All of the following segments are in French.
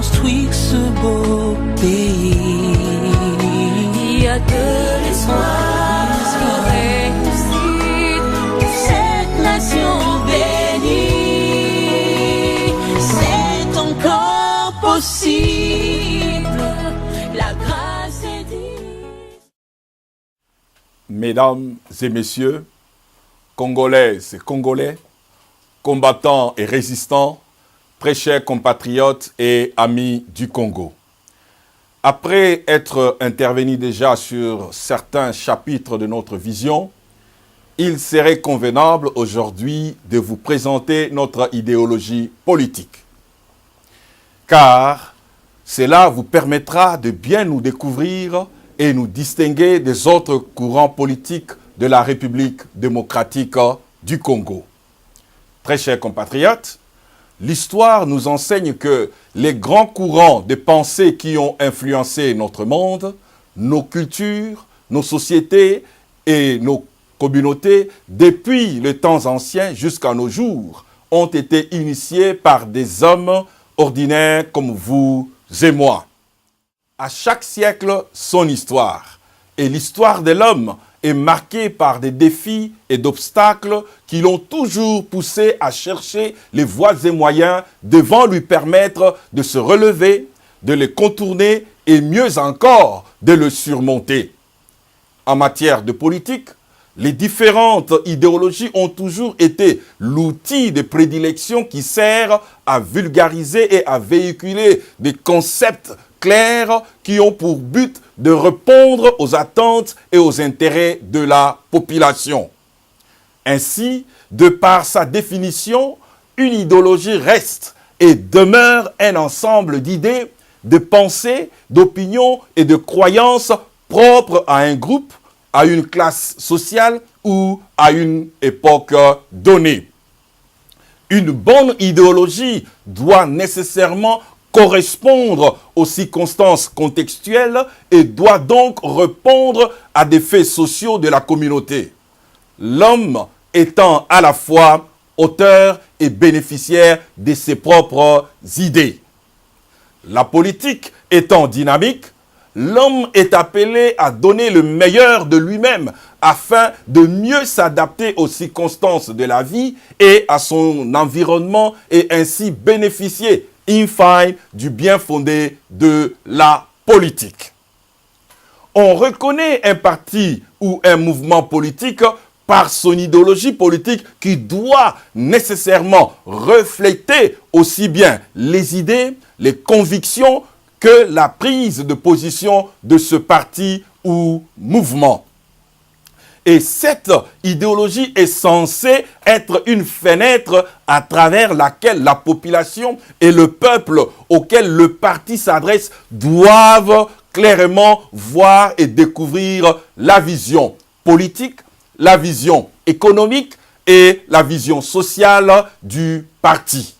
construire ce beau pays. Il y a de l'espoir pour réussir cette nation bénie. C'est encore possible, La grâce est divine. Mesdames et messieurs, Congolaises et Congolais, combattants et résistants, très chers compatriotes et amis du Congo. Après être intervenu déjà sur certains chapitres de notre vision, il serait convenable aujourd'hui de vous présenter notre idéologie politique. Car cela vous permettra de bien nous découvrir et nous distinguer des autres courants politiques de la République démocratique du Congo. Très chers compatriotes, l'histoire nous enseigne que les grands courants de pensée qui ont influencé notre monde, nos cultures, nos sociétés et nos communautés, depuis les temps anciens jusqu'à nos jours, ont été initiés par des hommes ordinaires comme vous et moi. À chaque siècle, son histoire. Et l'histoire de l'homme est marquée par des défis et d'obstacles qui l'ont toujours poussé à chercher les voies et moyens devant lui permettre de se relever, de les contourner et mieux encore, de le surmonter. En matière de politique, les différentes idéologies ont toujours été l'outil de prédilection qui sert à vulgariser et à véhiculer des concepts clairs qui ont pour but de répondre aux attentes et aux intérêts de la population. Ainsi, de par sa définition, une idéologie reste et demeure un ensemble d'idées, de pensées, d'opinions et de croyances propres à un groupe, à une classe sociale ou à une époque donnée. Une bonne idéologie doit nécessairement correspondre aux circonstances contextuelles et doit donc répondre à des faits sociaux de la communauté. L'homme étant à la fois auteur et bénéficiaire de ses propres idées. La politique étant dynamique, l'homme est appelé à donner le meilleur de lui-même afin de mieux s'adapter aux circonstances de la vie et à son environnement et ainsi bénéficier in fine du bien fondé de la politique. On reconnaît un parti ou un mouvement politique par son idéologie politique qui doit nécessairement refléter aussi bien les idées, les convictions que la prise de position de ce parti ou mouvement. Et cette idéologie est censée être une fenêtre à travers laquelle la population et le peuple auquel le parti s'adresse doivent clairement voir et découvrir la vision politique, la vision économique et la vision sociale du parti.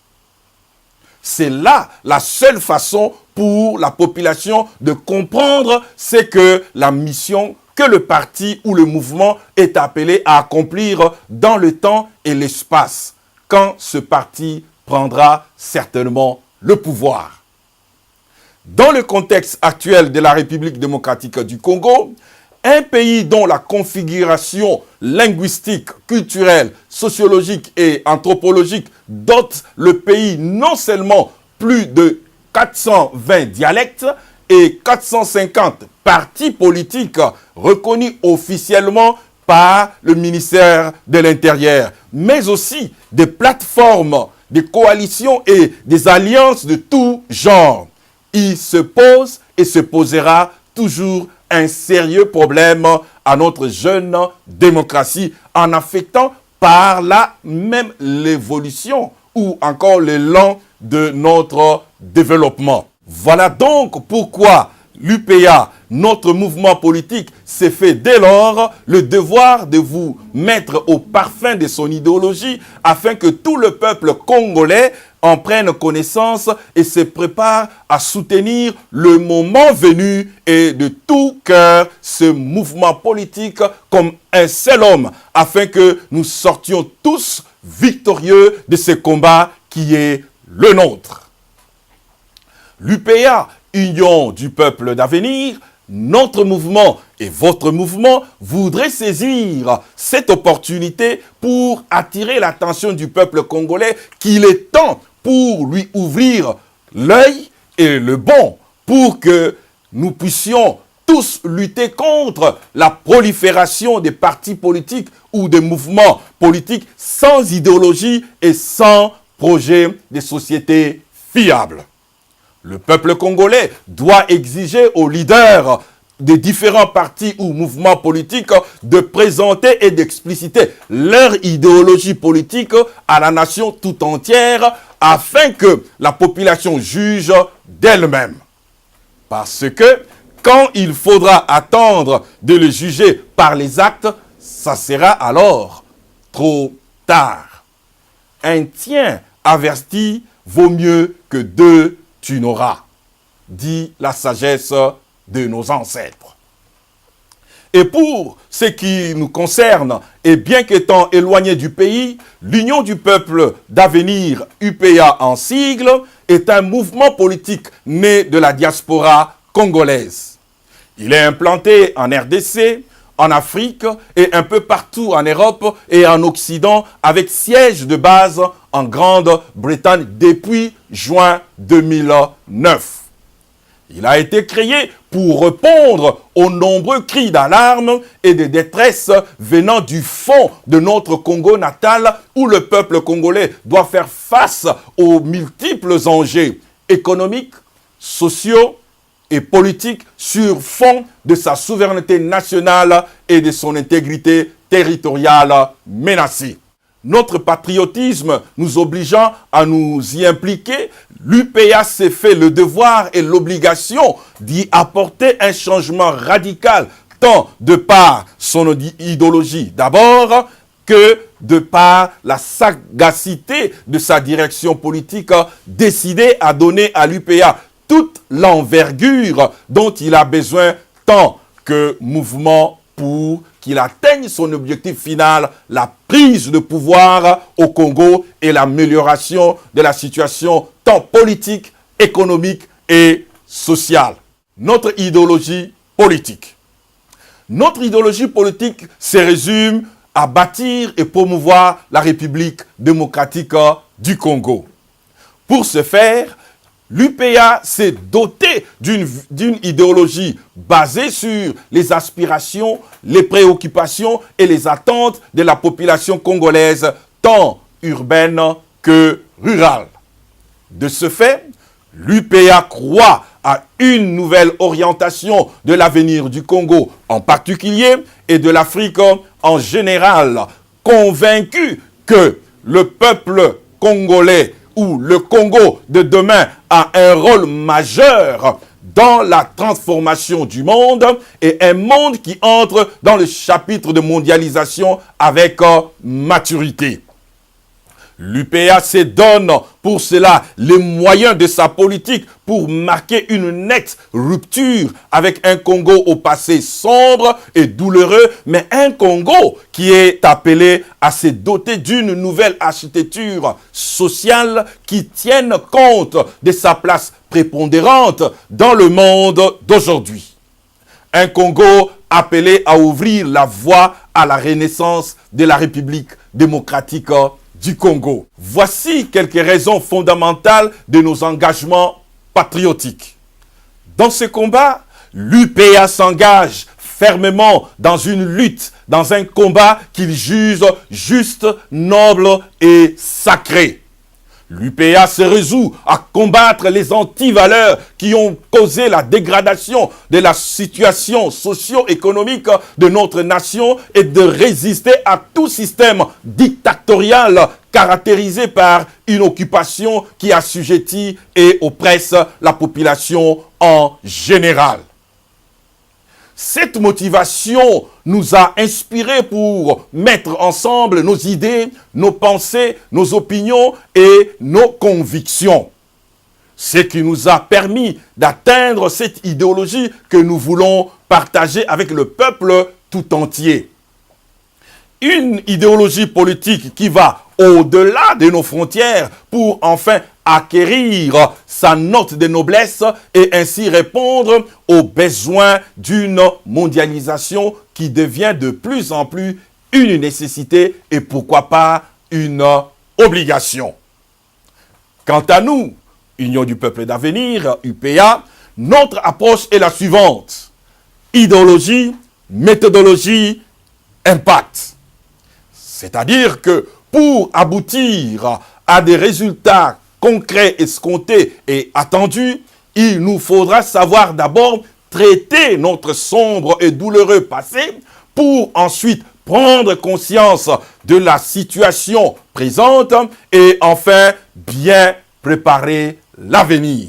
C'est là la seule façon pour la population de comprendre ce que la mission que le parti ou le mouvement est appelé à accomplir dans le temps et l'espace, quand ce parti prendra certainement le pouvoir. Dans le contexte actuel de la République démocratique du Congo, un pays dont la configuration linguistique, culturelle, sociologique et anthropologique dote le pays non seulement plus de 420 dialectes et 450 partis politiques reconnus officiellement par le ministère de l'Intérieur, mais aussi des plateformes, des coalitions et des alliances de tout genre. Il se pose et se posera toujours un sérieux problème à notre jeune démocratie en affectant par là même l'évolution ou encore l'élan de notre développement. Voilà donc pourquoi l'UPA, notre mouvement politique, s'est fait dès lors le devoir de vous mettre au parfum de son idéologie afin que tout le peuple congolais en prenne connaissance et se prépare à soutenir le moment venu et de tout cœur ce mouvement politique comme un seul homme afin que nous sortions tous victorieux de ce combat qui est le nôtre. l'UPA, Union du peuple d'avenir, notre mouvement et votre mouvement voudraient saisir cette opportunité pour attirer l'attention du peuple congolais qu'il est temps pour lui ouvrir l'œil et le bon pour que nous puissions tous lutter contre la prolifération des partis politiques ou des mouvements politiques sans idéologie et sans projet de société fiable. Le peuple congolais doit exiger aux leaders des différents partis ou mouvements politiques de présenter et d'expliciter leur idéologie politique à la nation tout entière afin que la population juge d'elle-même. Parce que quand il faudra attendre de le juger par les actes, ça sera alors trop tard. Un tien averti vaut mieux que deux tu n'auras, dit la sagesse de nos ancêtres. Et pour ce qui nous concerne, et bien qu'étant éloigné du pays, l'Union du peuple d'avenir, UPA en sigle, est un mouvement politique né de la diaspora congolaise. Il est implanté en RDC, en Afrique et un peu partout en Europe et en Occident avec siège de base en Grande-Bretagne depuis juin 2009. Il a été créé pour répondre aux nombreux cris d'alarme et de détresse venant du fond de notre Congo natal où le peuple congolais doit faire face aux multiples enjeux économiques, sociaux et politiques sur fond de sa souveraineté nationale et de son intégrité territoriale menacée. Notre patriotisme nous obligeant à nous y impliquer, l'UPA s'est fait le devoir et l'obligation d'y apporter un changement radical, tant de par son idéologie d'abord, que de par la sagacité de sa direction politique décidée à donner à l'UPA toute l'envergure dont il a besoin tant que mouvement pour qu'il atteigne son objectif final, la prise de pouvoir au Congo et l'amélioration de la situation tant politique, économique et sociale. Notre idéologie politique. Notre idéologie politique se résume à bâtir et promouvoir la République démocratique du Congo. Pour ce faire, l'UPA s'est doté d'une idéologie basée sur les aspirations, les préoccupations et les attentes de la population congolaise, tant urbaine que rurale. De ce fait, l'UPA croit à une nouvelle orientation de l'avenir du Congo en particulier et de l'Afrique en général, convaincu que le peuple congolais où le Congo de demain a un rôle majeur dans la transformation du monde et un monde qui entre dans le chapitre de mondialisation avec maturité. L'UPA se donne pour cela les moyens de sa politique pour marquer une nette rupture avec un Congo au passé sombre et douloureux, mais un Congo qui est appelé à se doter d'une nouvelle architecture sociale qui tienne compte de sa place prépondérante dans le monde d'aujourd'hui. Un Congo appelé à ouvrir la voie à la renaissance de la République démocratique du Congo. Voici quelques raisons fondamentales de nos engagements patriotiques. Dans ce combat, l'UPA s'engage fermement dans une lutte, dans un combat qu'il juge juste, noble et sacré. L'UPA se résout à combattre les antivaleurs qui ont causé la dégradation de la situation socio-économique de notre nation et de résister à tout système dictatorial caractérisé par une occupation qui assujettit et oppresse la population en général. Cette motivation nous a inspirés pour mettre ensemble nos idées, nos pensées, nos opinions et nos convictions. Ce qui nous a permis d'atteindre cette idéologie que nous voulons partager avec le peuple tout entier. Une idéologie politique qui va au-delà de nos frontières pour enfin acquérir sa note de noblesse et ainsi répondre aux besoins d'une mondialisation qui devient de plus en plus une nécessité et pourquoi pas une obligation. Quant à nous, Union du peuple d'avenir, UPA, notre approche est la suivante. Idéologie, méthodologie, impact. C'est-à-dire que pour aboutir à des résultats concrets, escomptés et attendus, il nous faudra savoir d'abord traiter notre sombre et douloureux passé pour ensuite prendre conscience de la situation présente et enfin bien préparer l'avenir.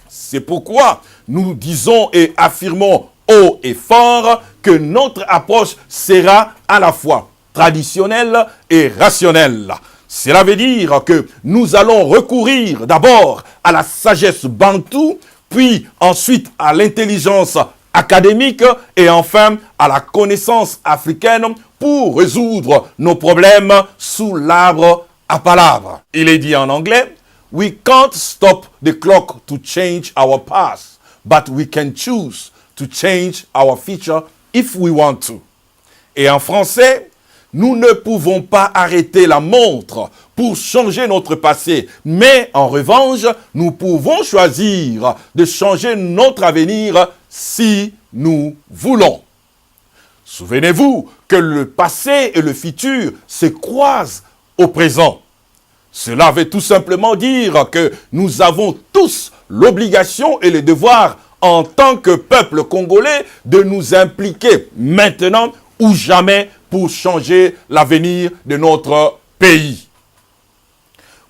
C'est pourquoi nous disons et affirmons haut et fort que notre approche sera à la fois traditionnelle et rationnelle. Cela veut dire que nous allons recourir d'abord à la sagesse bantoue, puis ensuite à l'intelligence académique et enfin à la connaissance africaine pour résoudre nos problèmes sous l'arbre à palabres. Il est dit en anglais, « We can't stop the clock to change our past, but we can choose to change our future if we want to. » Et en français, nous ne pouvons pas arrêter la montre pour changer notre passé, mais en revanche, nous pouvons choisir de changer notre avenir si nous voulons. Souvenez-vous que le passé et le futur se croisent au présent. Cela veut tout simplement dire que nous avons tous l'obligation et le devoir en tant que peuple congolais de nous impliquer maintenant ou jamais pour changer l'avenir de notre pays.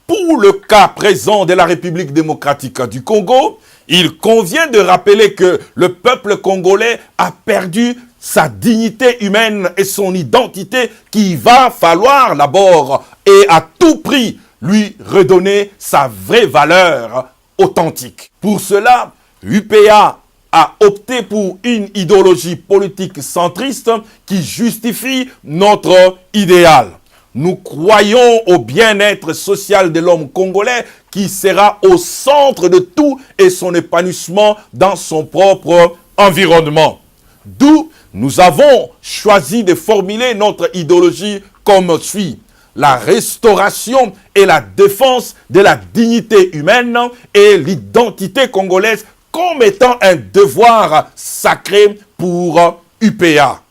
Pour le cas présent de la République démocratique du Congo, il convient de rappeler que le peuple congolais a perdu sa dignité humaine et son identité qu'il va falloir d'abord et à tout prix lui redonner sa vraie valeur authentique. Pour cela, UPA a opté pour une idéologie politique centriste qui justifie notre idéal. Nous croyons au bien-être social de l'homme congolais qui sera au centre de tout et son épanouissement dans son propre environnement. D'où nous avons choisi de formuler notre idéologie comme suit. La restauration et la défense de la dignité humaine et l'identité congolaise comme étant un devoir sacré pour UPA.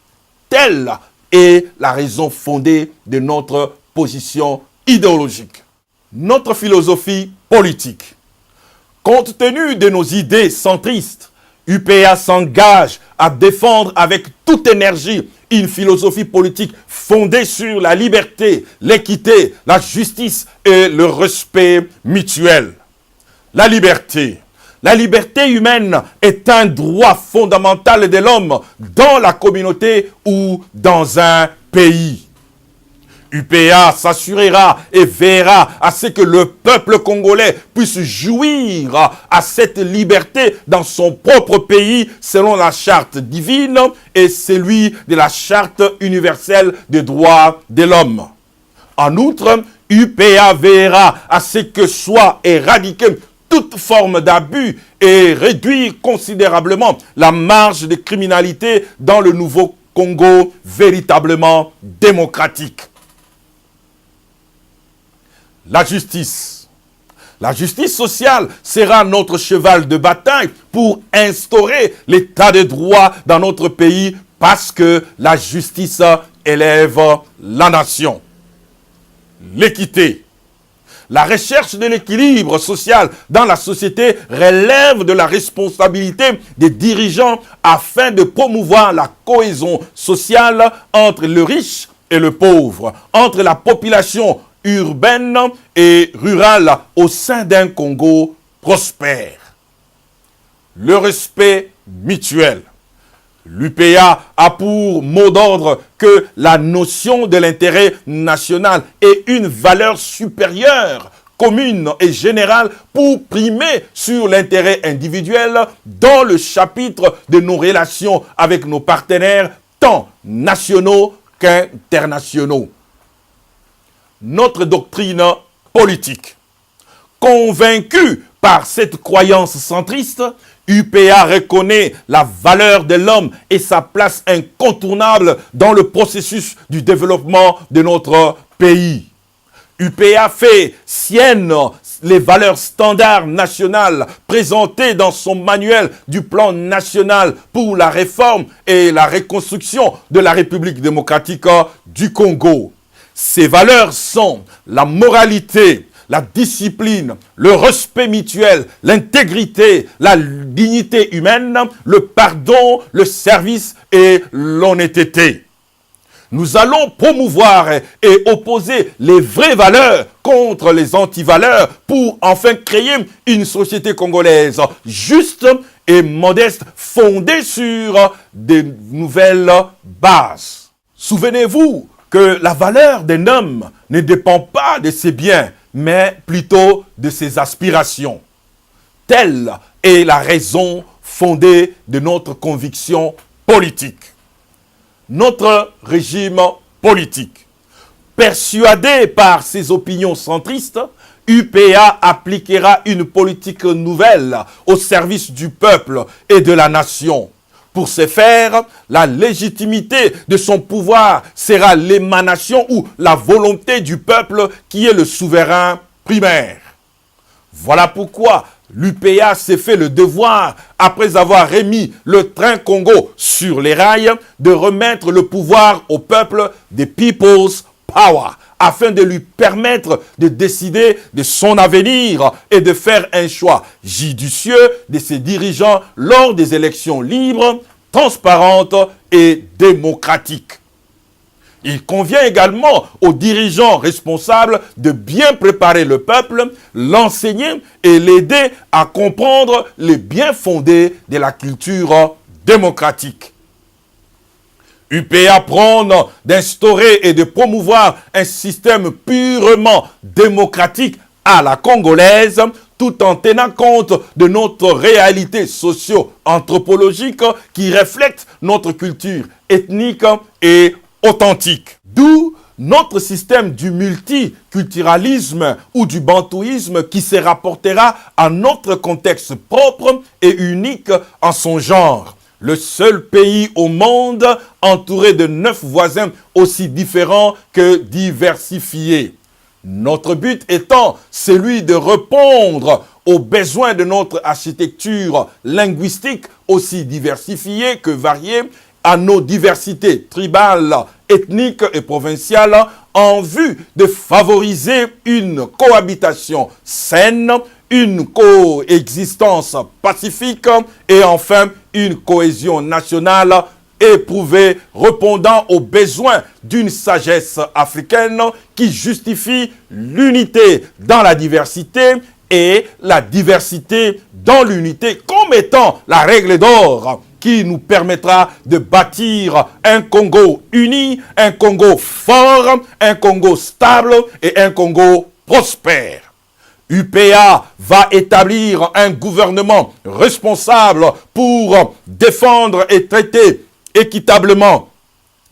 Telle est la raison fondée de notre position idéologique. Notre philosophie politique. Compte tenu de nos idées centristes, UPA s'engage à défendre avec toute énergie une philosophie politique fondée sur la liberté, l'équité, la justice et le respect mutuel. La liberté. La liberté humaine est un droit fondamental de l'homme dans la communauté ou dans un pays. UPA s'assurera et veillera à ce que le peuple congolais puisse jouir à cette liberté dans son propre pays selon la charte divine et celui de la charte universelle des droits de l'homme. En outre, UPA veillera à ce que soit éradiquée toute forme d'abus et réduire considérablement la marge de criminalité dans le nouveau Congo véritablement démocratique. La justice. La justice sociale sera notre cheval de bataille pour instaurer l'état de droit dans notre pays parce que la justice élève la nation. L'équité. La recherche de l'équilibre social dans la société relève de la responsabilité des dirigeants afin de promouvoir la cohésion sociale entre le riche et le pauvre, entre la population urbaine et rurale au sein d'un Congo prospère. Le respect mutuel. L'UPA a pour mot d'ordre que la notion de l'intérêt national est une valeur supérieure, commune et générale pour primer sur l'intérêt individuel dans le chapitre de nos relations avec nos partenaires tant nationaux qu'internationaux. Notre doctrine politique. Convaincu par cette croyance centriste, UPA reconnaît la valeur de l'homme et sa place incontournable dans le processus du développement de notre pays. UPA fait sienne les valeurs standards nationales présentées dans son manuel du plan national pour la réforme et la reconstruction de la République démocratique du Congo. Ces valeurs sont la moralité, la discipline, le respect mutuel, l'intégrité, la dignité humaine, le pardon, le service et l'honnêteté. Nous allons promouvoir et opposer les vraies valeurs contre les antivaleurs pour enfin créer une société congolaise juste et modeste, fondée sur de nouvelles bases. Souvenez-vous que la valeur d'un homme ne dépend pas de ses biens, mais plutôt de ses aspirations. Telle est la raison fondée de notre conviction politique. Notre régime politique, persuadé par ses opinions centristes, UPA appliquera une politique nouvelle au service du peuple et de la nation. Pour ce faire, la légitimité de son pouvoir sera l'émanation ou la volonté du peuple qui est le souverain primaire. Voilà pourquoi l'UPA s'est fait le devoir, après avoir remis le train Congo sur les rails, de remettre le pouvoir au peuple des People's Power, afin de lui permettre de décider de son avenir et de faire un choix judicieux de ses dirigeants lors des élections libres, transparentes et démocratiques. Il convient également aux dirigeants responsables de bien préparer le peuple, l'enseigner et l'aider à comprendre les biens fondés de la culture démocratique. UPA prône d'instaurer et de promouvoir un système purement démocratique à la congolaise, tout en tenant compte de notre réalité socio-anthropologique qui reflète notre culture ethnique et authentique. D'où notre système du multiculturalisme ou du bantouisme qui se rapportera à notre contexte propre et unique en son genre. Le seul pays au monde entouré de 9 voisins aussi différents que diversifiés. Notre but étant celui de répondre aux besoins de notre architecture linguistique aussi diversifiée que variée, à nos diversités tribales, ethniques et provinciales, en vue de favoriser une cohabitation saine, une coexistence pacifique et enfin une cohésion nationale éprouvée, répondant aux besoins d'une sagesse africaine qui justifie l'unité dans la diversité et la diversité dans l'unité comme étant la règle d'or qui nous permettra de bâtir un Congo uni, un Congo fort, un Congo stable et un Congo prospère. UPA va établir un gouvernement responsable pour défendre et traiter équitablement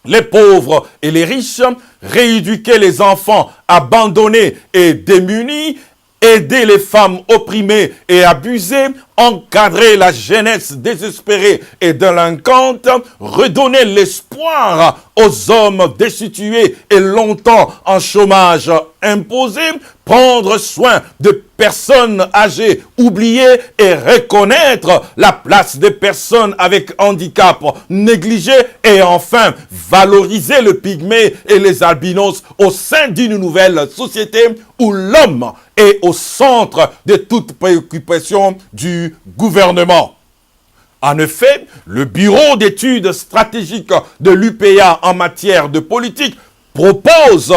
les pauvres et les riches, rééduquer les enfants abandonnés et démunis, aider les femmes opprimées et abusées, encadrer la jeunesse désespérée et délinquante, redonner l'espoir aux hommes destitués et longtemps en chômage imposé, prendre soin de personnes âgées oubliées et reconnaître la place des personnes avec handicap négligées et enfin valoriser le pygmée et les albinos au sein d'une nouvelle société où l'homme est au centre de toute préoccupation du gouvernement. En effet, le Bureau d'études stratégiques de l'UPA en matière de politique propose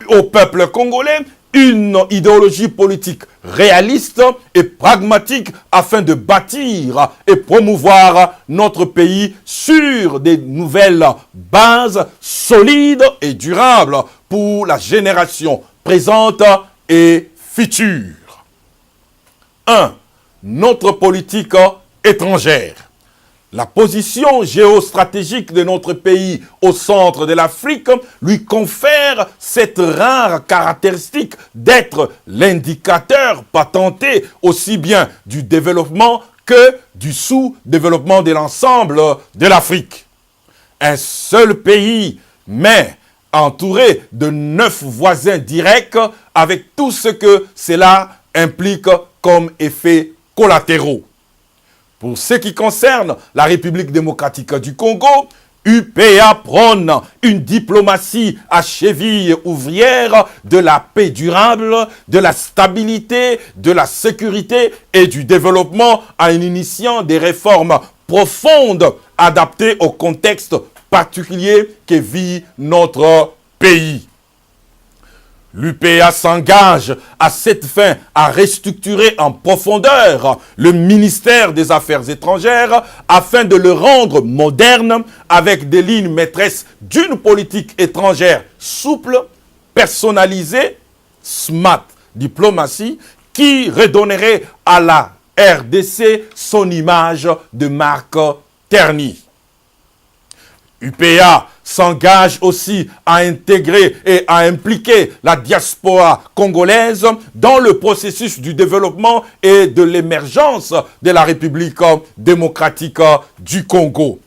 au peuple congolais une idéologie politique réaliste et pragmatique afin de bâtir et promouvoir notre pays sur des nouvelles bases solides et durables pour la génération présente et future. 1. Notre politique étrangère. La position géostratégique de notre pays au centre de l'Afrique lui confère cette rare caractéristique d'être l'indicateur patenté aussi bien du développement que du sous-développement de l'ensemble de l'Afrique. Un seul pays, mais entouré de 9 voisins directs avec tout ce que cela implique comme effets collatéraux. Pour ce qui concerne la République démocratique du Congo, UPA prône une diplomatie à cheville ouvrière de la paix durable, de la stabilité, de la sécurité et du développement en initiant des réformes profondes adaptées au contexte particulier que vit notre pays. L'UPA s'engage à cette fin à restructurer en profondeur le ministère des Affaires étrangères afin de le rendre moderne avec des lignes maîtresses d'une politique étrangère souple, personnalisée, smart diplomatie, qui redonnerait à la RDC son image de marque ternie. UPA s'engage aussi à intégrer et à impliquer la diaspora congolaise dans le processus du développement et de l'émergence de la République démocratique du Congo.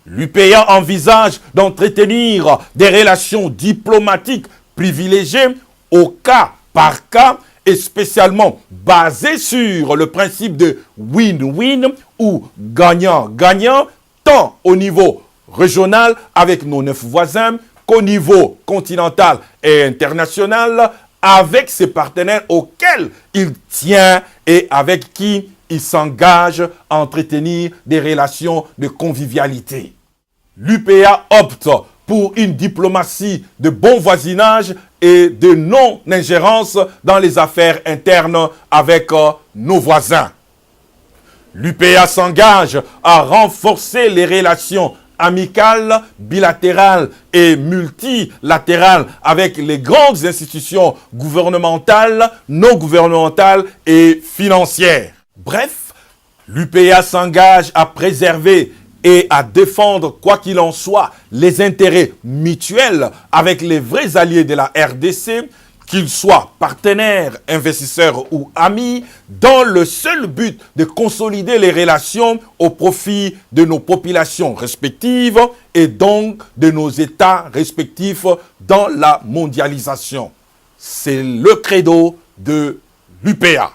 L'UPA envisage d'entretenir des relations diplomatiques privilégiées au cas par cas et spécialement basées sur le principe de win-win ou gagnant-gagnant tant au niveau régional avec nos 9 voisins qu'au niveau continental et international avec ses partenaires auxquels il tient et avec qui il s'engage à entretenir des relations de convivialité. L'UPA opte pour une diplomatie de bon voisinage et de non-ingérence dans les affaires internes avec nos voisins. L'UPA s'engage à renforcer les relations amicales, bilatérales et multilatérales avec les grandes institutions gouvernementales, non gouvernementales et financières. Bref, l'UPA s'engage à préserver et à défendre, quoi qu'il en soit, les intérêts mutuels avec les vrais alliés de la RDC, qu'ils soient partenaires, investisseurs ou amis, dans le seul but de consolider les relations au profit de nos populations respectives et donc de nos États respectifs dans la mondialisation. C'est le credo de l'UPA.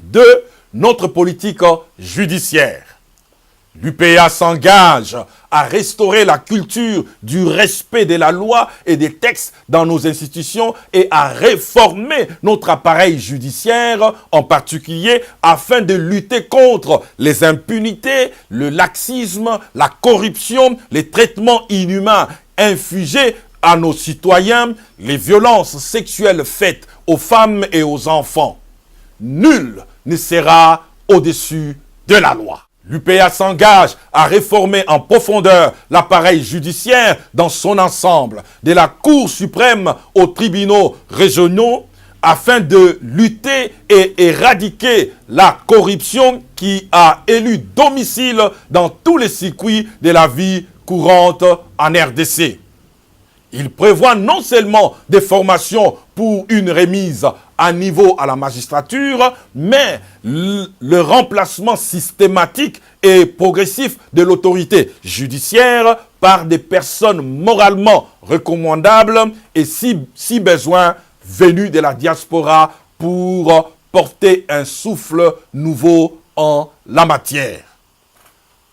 De notre politique judiciaire. L'UPA s'engage à restaurer la culture du respect de la loi et des textes dans nos institutions et à réformer notre appareil judiciaire en particulier afin de lutter contre les impunités, le laxisme, la corruption, les traitements inhumains infligés à nos citoyens, les violences sexuelles faites aux femmes et aux enfants. Nul ne sera au-dessus de la loi. L'UPA s'engage à réformer en profondeur l'appareil judiciaire dans son ensemble, de la Cour suprême aux tribunaux régionaux, afin de lutter et éradiquer la corruption qui a élu domicile dans tous les circuits de la vie courante en RDC. Il prévoit non seulement des formations pour une remise à niveau à la magistrature, mais le remplacement systématique et progressif de l'autorité judiciaire par des personnes moralement recommandables et si besoin venues de la diaspora pour porter un souffle nouveau en la matière.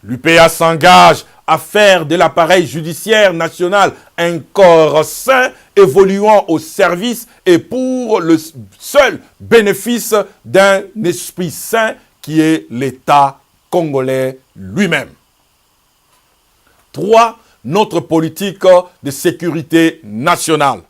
L'UPA s'engage à faire de l'appareil judiciaire national un corps sain évoluant au service et pour le seul bénéfice d'un esprit sain qui est l'État congolais lui-même. 3. Notre politique de sécurité nationale.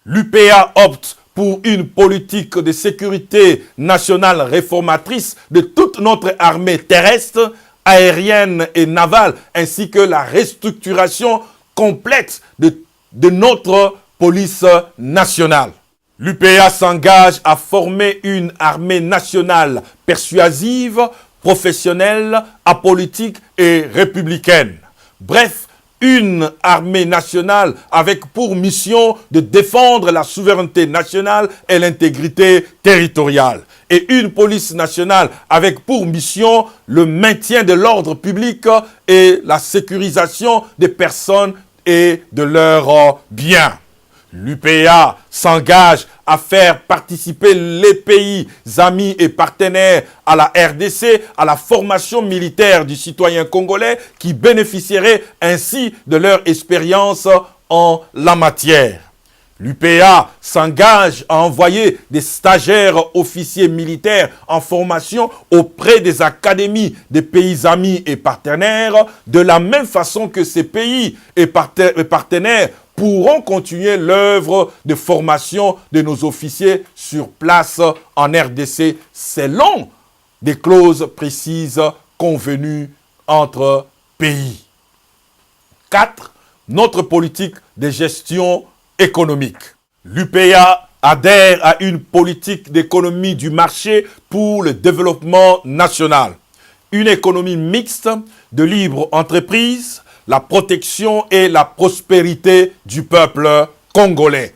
L'UPA opte pour une politique de sécurité nationale réformatrice de toute notre armée terrestre, aérienne et navale, ainsi que la restructuration complète de notre police nationale. L'UPA s'engage à former une armée nationale persuasive, professionnelle, apolitique et républicaine. Bref, une armée nationale avec pour mission de défendre la souveraineté nationale et l'intégrité territoriale. Et une police nationale avec pour mission le maintien de l'ordre public et la sécurisation des personnes et de leurs biens. L'UPA s'engage à faire participer les pays amis et partenaires à la RDC, à la formation militaire du citoyen congolais qui bénéficierait ainsi de leur expérience en la matière. L'UPA s'engage à envoyer des stagiaires officiers militaires en formation auprès des académies des pays amis et partenaires, de la même façon que ces pays et partenaires pourront continuer l'œuvre de formation de nos officiers sur place en RDC selon des clauses précises convenues entre pays. 4. Notre politique de gestion économique. L'UPA adhère à une politique d'économie du marché pour le développement national. Une économie mixte de libre entreprise, la protection et la prospérité du peuple congolais.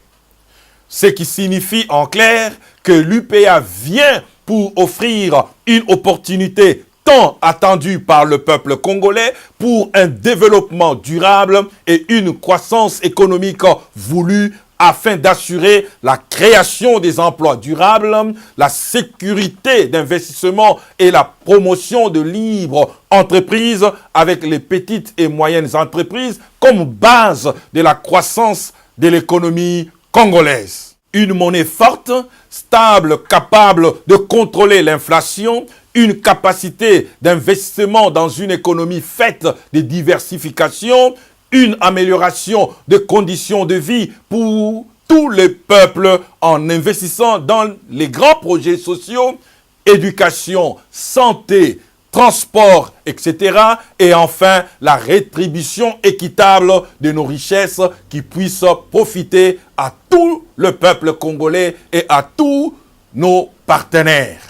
Ce qui signifie en clair que l'UPA vient pour offrir une opportunité tant attendue par le peuple congolais pour un développement durable et une croissance économique voulue afin d'assurer la création des emplois durables, la sécurité d'investissement et la promotion de libre entreprise avec les petites et moyennes entreprises comme base de la croissance de l'économie congolaise. Une monnaie forte, stable, capable de contrôler l'inflation, une capacité d'investissement dans une économie faite de diversification, une amélioration des conditions de vie pour tous les peuples en investissant dans les grands projets sociaux, éducation, santé, transport, etc. Et enfin, la rétribution équitable de nos richesses qui puissent profiter à tout le peuple congolais et à tous nos partenaires.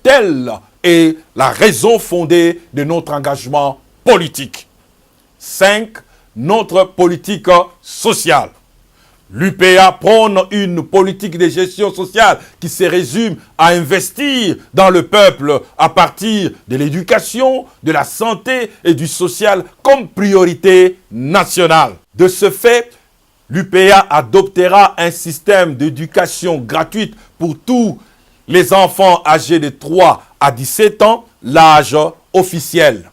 Telle est la raison fondée de notre engagement politique. 5. Notre politique sociale. L'UPA prône une politique de gestion sociale qui se résume à investir dans le peuple à partir de l'éducation, de la santé et du social comme priorité nationale. De ce fait, l'UPA adoptera un système d'éducation gratuite pour tous les enfants âgés de 3 à 17 ans, l'âge officiel.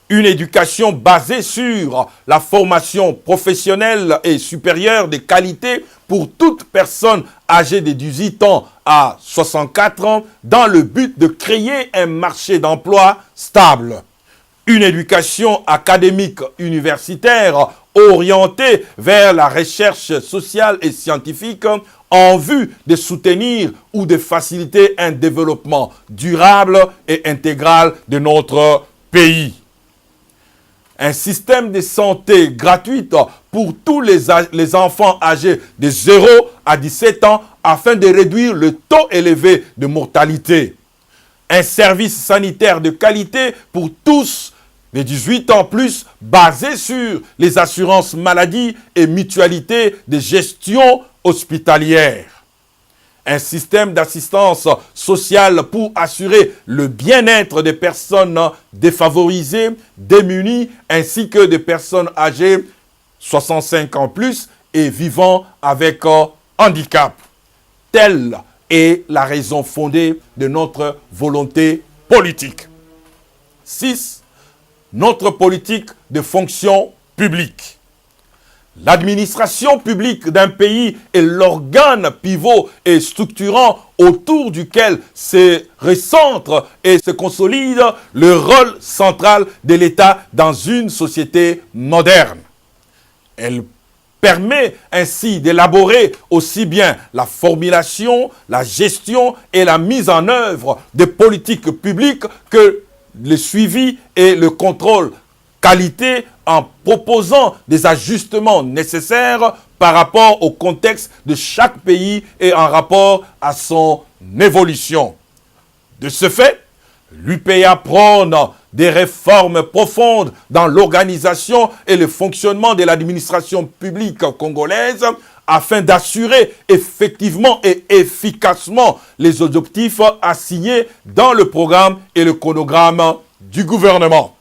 Une éducation basée sur la formation professionnelle et supérieure de qualité pour toute personne âgée de 18 ans à 64 ans dans le but de créer un marché d'emploi stable. Une éducation académique universitaire orientée vers la recherche sociale et scientifique en vue de soutenir ou de faciliter un développement durable et intégral de notre pays. Un système de santé gratuite pour tous les enfants âgés de 0 à 17 ans afin de réduire le taux élevé de mortalité. Un service sanitaire de qualité pour tous les 18 ans plus basé sur les assurances maladie et mutualité de gestion hospitalière. Un système d'assistance sociale pour assurer le bien-être des personnes défavorisées, démunies, ainsi que des personnes âgées 65 ans plus et vivant avec handicap. Telle est la raison fondée de notre volonté politique. 6. Notre politique de fonction publique. L'administration publique d'un pays est l'organe pivot et structurant autour duquel se recentre et se consolide le rôle central de l'État dans une société moderne. Elle permet ainsi d'élaborer aussi bien la formulation, la gestion et la mise en œuvre des politiques publiques que le suivi et le contrôle qualité en proposant des ajustements nécessaires par rapport au contexte de chaque pays et en rapport à son évolution. De ce fait, L'UPA prône des réformes profondes dans l'organisation et le fonctionnement de l'administration publique congolaise afin d'assurer effectivement et efficacement les objectifs assignés dans le programme et le chronogramme du gouvernement.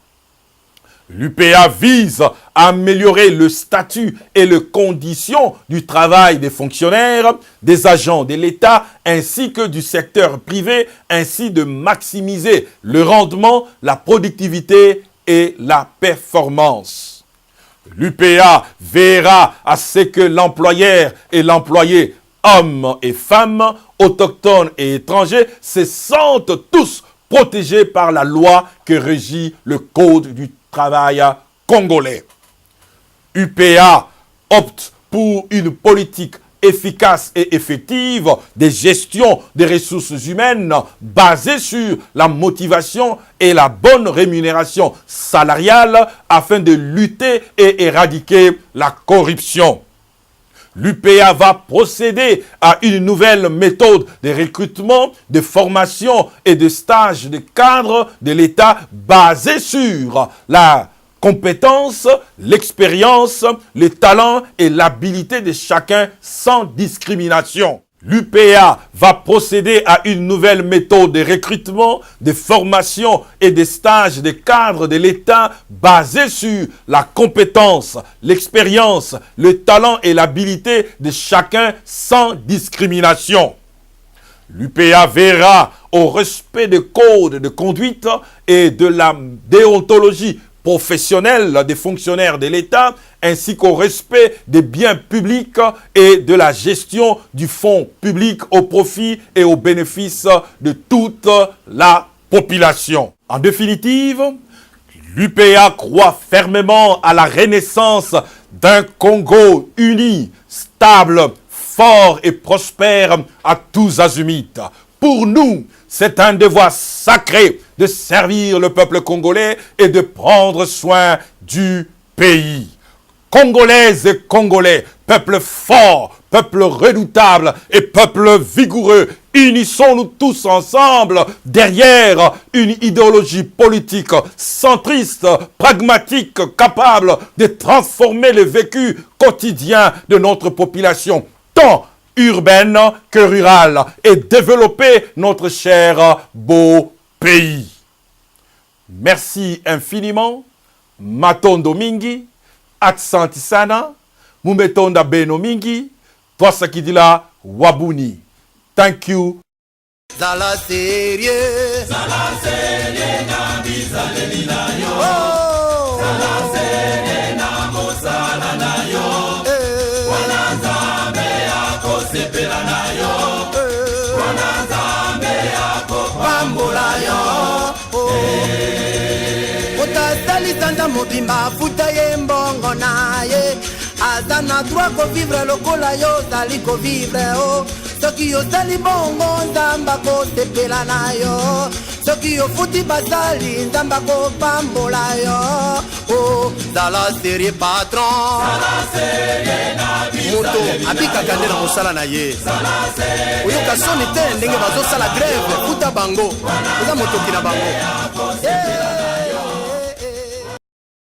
L'UPA vise à améliorer le statut et les conditions du travail des fonctionnaires, des agents de l'État ainsi que du secteur privé, ainsi de maximiser le rendement, la productivité et la performance. L'UPA veillera à ce que l'employeur et l'employé, hommes et femmes, autochtones et étrangers, se sentent tous protégés par la loi que régit le Code du travail congolais. UPA opte pour une politique efficace et effective de gestion des ressources humaines basée sur la motivation et la bonne rémunération salariale afin de lutter et éradiquer la corruption. L'UPA va procéder à une nouvelle méthode de recrutement, de formation et de stage de cadres de l'État basée sur la compétence, l'expérience, le talent et l'habilité de chacun sans discrimination. L'UPA va procéder à une nouvelle méthode de recrutement, de formation et de stage de cadres de l'État basée sur la compétence, l'expérience, le talent et l'habilité de chacun sans discrimination. L'UPA veillera au respect des codes de conduite et de la déontologie professionnelle des fonctionnaires de l'État, ainsi qu'au respect des biens publics et de la gestion du fonds public au profit et au bénéfice de toute la population. En définitive, l'UPA croit fermement à la renaissance d'un Congo uni, stable, fort et prospère à tous azimuts. Pour nous, c'est un devoir sacré de servir le peuple congolais et de prendre soin du pays. Congolaises et Congolais, peuple fort, peuple redoutable et peuple vigoureux, unissons-nous tous ensemble derrière une idéologie politique centriste, pragmatique, capable de transformer le vécu quotidien de notre population, tant urbaine que rurale, et développer notre cher beau pays. Merci infiniment. Matondo mingi, aksanti sana, mumetonda beno mingi, twasakidila wabuni. Thank you. Zala sérieux na bizaleli na yo. Zala sérieux na mosala na yo. Wana Nzambe akosepela na yo. Wana Nzambe akopambola yo. Otasali sanda mobimba futa ye mbongo na ye. Aza na droit ko vivre lokola yo zali ko vivre o. Soki yo sali bongo nzamba ko sepela na yo. Soki yo futi basali nzamba ko pambola yo. Oh, zala serie patron. Zala serie na bisa. Moto abika kande na mosala na ye. Zala serie. Oyo kasoni te ndenge bazo sala grève futa bango. Oza moto kina bango.